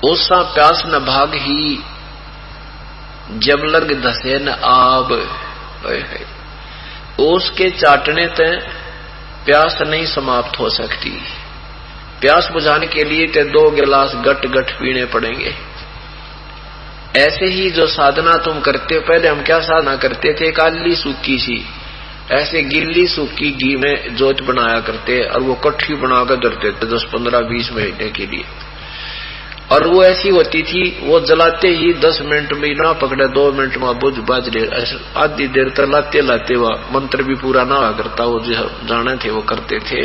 ओसा प्यास न भाग ही, जब लग धसे न आब। ओस के चाटने ते प्यास नहीं समाप्त हो सकती। प्यास बुझाने के लिए ते 2 गिलास गट गट पीने पड़ेंगे। ऐसे ही जो साधना तुम करते हो, पहले हम क्या साधना करते थे, काली सूखी सी ऐसे गिल्ली सूखी घी में जोत बनाया करते और वो कट्ठी बनाकर धरते थे 10, 15, 20 महीने के लिए। और वो ऐसी होती थी, वो जलाते ही 10 मिनट में ना पकड़े, 2 मिनट में बुझ बाज ले, आधी देर तक लाते लाते हुआ मंत्र भी पूरा ना हुआ करता, वो जो जाने थे वो करते थे,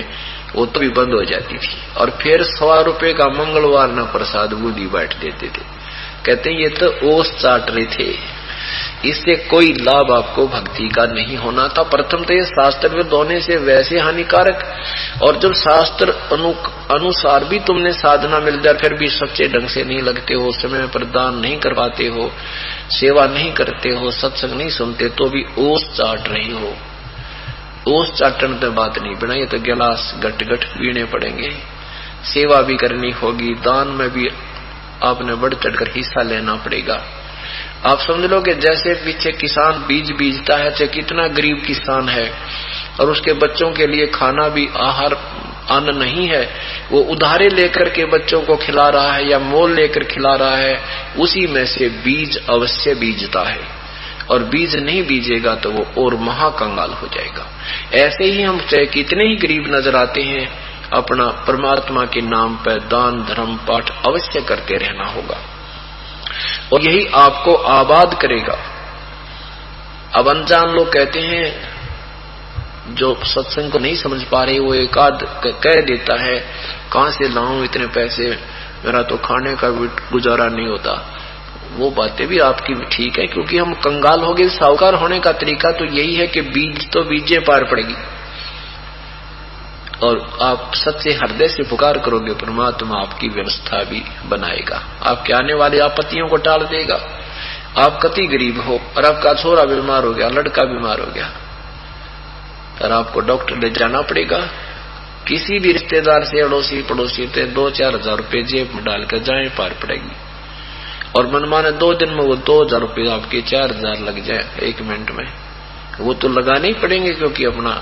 वो तो भी बंद हो जाती थी। और फिर ₹100 का मंगलवार ना प्रसाद बूंदी बांट देते थे। कहते हैं ये तो ओस चाट रहे थे, इससे कोई लाभ आपको भक्ति का नहीं होना था। प्रथम तो ये शास्त्र विरुद्ध होने से वैसे हानिकारक, और जब शास्त्र अनुसार भी तुमने साधना मिल जाए फिर भी सच्चे ढंग से नहीं लगते हो, समय पर दान नहीं कर पाते हो, सेवा नहीं करते हो, सत्संग नहीं सुनते, तो भी ओस चाट रहे हो। ओस चाटन तो बात नहीं बना, ये तो गिलास गट गट पीने पड़ेंगे। सेवा भी करनी होगी, दान में भी आपने बढ़ चढ़कर हिस्सा लेना पड़ेगा। आप समझ लो कि जैसे पीछे किसान बीज बीजता है, चाहे कितना गरीब किसान है और उसके बच्चों के लिए खाना भी आहार अन्न नहीं है, वो उधारे लेकर के बच्चों को खिला रहा है या मोल लेकर खिला रहा है, उसी में से बीज अवश्य बीजता है। और बीज नहीं बीजेगा तो वो और महाकंगाल हो जाएगा। ऐसे ही हम चाहे कितने ही गरीब नजर आते हैं, अपना परमात्मा के नाम पर दान धर्म पाठ अवश्य करते रहना होगा, और यही आपको आबाद करेगा। अब अनजान लोग कहते हैं, जो सत्संग को नहीं समझ पा रहे, वो एक आध कह देता है, कहां से लाऊं इतने पैसे, मेरा तो खाने का भी गुजारा नहीं होता। वो बातें भी आपकी ठीक है, क्योंकि हम कंगाल हो गए। साहूकार होने का तरीका तो यही है कि बीज तो बीजे पार पड़ेगी, और आप सच्चे हृदय से पुकार करोगे, परमात्मा आपकी व्यवस्था भी बनाएगा, आपके आने वाली आपत्तियों को टाल देगा। आप कति गरीब हो और आपका छोरा बीमार हो गया, लड़का बीमार हो गया, और आपको डॉक्टर ले जाना पड़ेगा। किसी भी रिश्तेदार से, अड़ोसी पड़ोसी से 2-4 हजार रुपये जेब में डालकर जाए, पार पड़ेगी। और मनमाने 2 दिन में वो 2000 रुपये आपके 4000 लग जाए 1 मिनट में, वो तो लगाने ही पड़ेंगे, क्योंकि अपना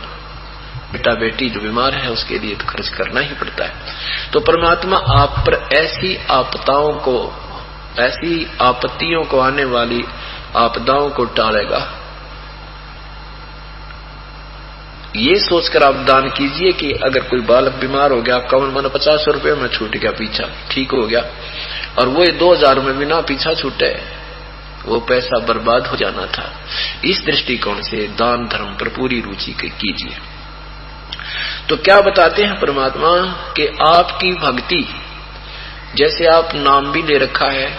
बेटा बेटी जो बीमार है उसके लिए तो खर्च करना ही पड़ता है। तो परमात्मा आप पर ऐसी आपदाओं को, ऐसी आपत्तियों को, आने वाली आपदाओं को टालेगा। ये सोचकर आप दान कीजिए कि अगर कोई बालक बीमार हो गया, आपका मन 50 रुपये में छूट गया, पीछा ठीक हो गया, और वो 2000 में भी ना पीछा छूटे, वो पैसा बर्बाद हो जाना था। इस दृष्टिकोण से दान धर्म पर पूरी रुचि कीजिए। तो क्या बताते हैं परमात्मा कि आपकी भक्ति, जैसे आप नाम भी ले रखा है,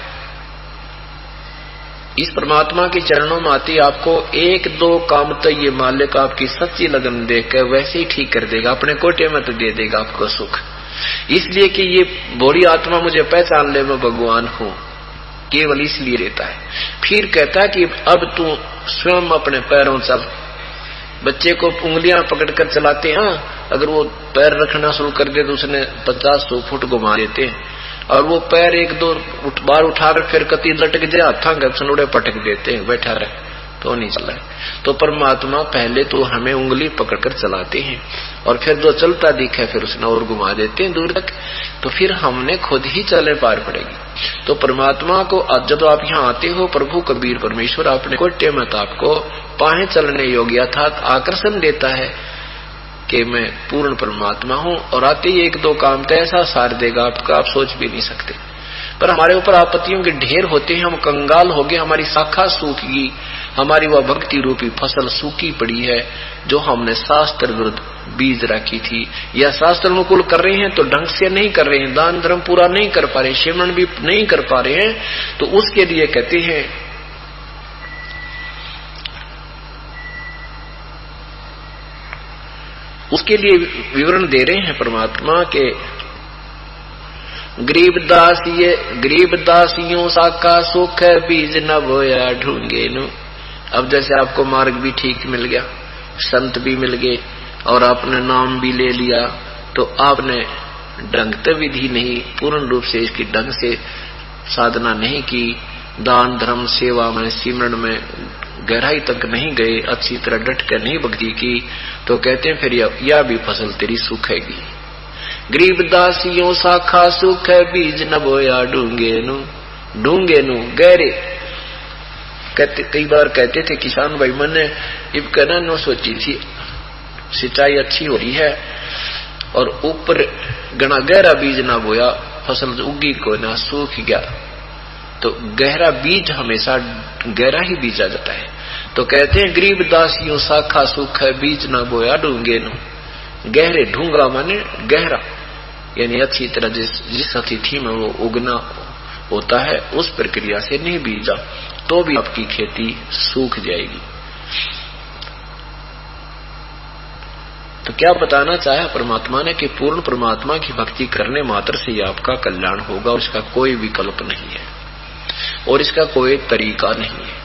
इस परमात्मा के चरणों में आती, आपको 1-2 काम तो ये मालिक आपकी सच्ची लगन देकर वैसे ही ठीक कर देगा, अपने कोटे में तो दे देगा आपको सुख। इसलिए कि ये बोरी आत्मा मुझे पहचान ले, मैं भगवान हूं, केवल इसलिए रहता है। फिर कहता है कि अब तू स्वयं अपने पैरों चल। बच्चे को उंगलियां पकड़कर चलाते हैं, अगर वो पैर रखना शुरू कर दे तो उसने 50-100 फुट घुमा देते हैं, और वो पैर 1-2 बार उठाकर फिर कति लटक जाए, हाथा का सनुड़े पटक देते हैं, बैठा रहे तो नहीं चला है। तो परमात्मा पहले तो हमें उंगली पकड़कर चलाते हैं, और फिर जो चलता दिखे फिर उसने और घुमा देते हैं दूर तक, तो फिर हमने खुद ही चले पार पड़ेगी। तो परमात्मा को जब आप यहाँ आते हो, प्रभु कबीर परमेश्वर अपने कोटे में आपको पाए चलने योग्य अर्थात आकर्षण देता है कि मैं पूर्ण परमात्मा हूँ, और आते ही 1-2 काम तो ऐसा सार देगा आपका, आप सोच भी नहीं सकते। पर हमारे ऊपर आपत्तियों के ढेर होते हैं, हम कंगाल हो गए, हमारी शाखा सूख गई, हमारी वह भक्ति रूपी फसल सूखी पड़ी है जो हमने शास्त्र विरुद्ध बीज रखी थी, या शास्त्र अनुकूल कर रहे हैं तो ढंग से नहीं कर रहे हैं, दान धर्म पूरा नहीं कर पा रहे, सिमरन भी नहीं कर पा रहे हैं, तो उसके लिए कहते हैं उसके लिए विवरण दे रहे हैं परमात्मा के गरीब दासियों साका सुख है बीज न बोया ढूंगे नु। अब जैसे आपको मार्ग भी ठीक मिल गया, संत भी मिल गए, और आपने नाम भी ले लिया, तो आपने ढंग तो विधि नहीं पूर्ण रूप से इसकी ढंग से साधना नहीं की, दान धर्म सेवा में सिमरन में गहराई तक नहीं गए, अच्छी तरह डट कर नहीं भक्ति की, तो कहते हैं फिर यह भी फसल तेरी सूखेगी। गरीब दासियों शाखा सुख है, बीज न बोया डूंगे नु गहरे। कहते कई बार कहते थे किसान भाई मैंने इब कहना नो सोची थी सिंचाई अच्छी हो रही है और ऊपर गना गहरा बीज ना बोया, फसल उगी को ना सूख गया, तो गहरा बीज हमेशा गहरा ही बीजा जाता है। तो कहते हैं गरीब दासियों शाखा सुख है, बीज ना बोया डूंगे नु गहरे। ढूंगा माने गहरा, यानी अच्छी तरह जिस अतिथि में वो उगना होता है उस प्रक्रिया से नहीं बीजा तो भी आपकी खेती सूख जाएगी। तो क्या बताना चाहा परमात्मा ने कि पूर्ण परमात्मा की भक्ति करने मात्र से ही आपका कल्याण होगा और इसका कोई विकल्प नहीं है और इसका कोई तरीका नहीं है।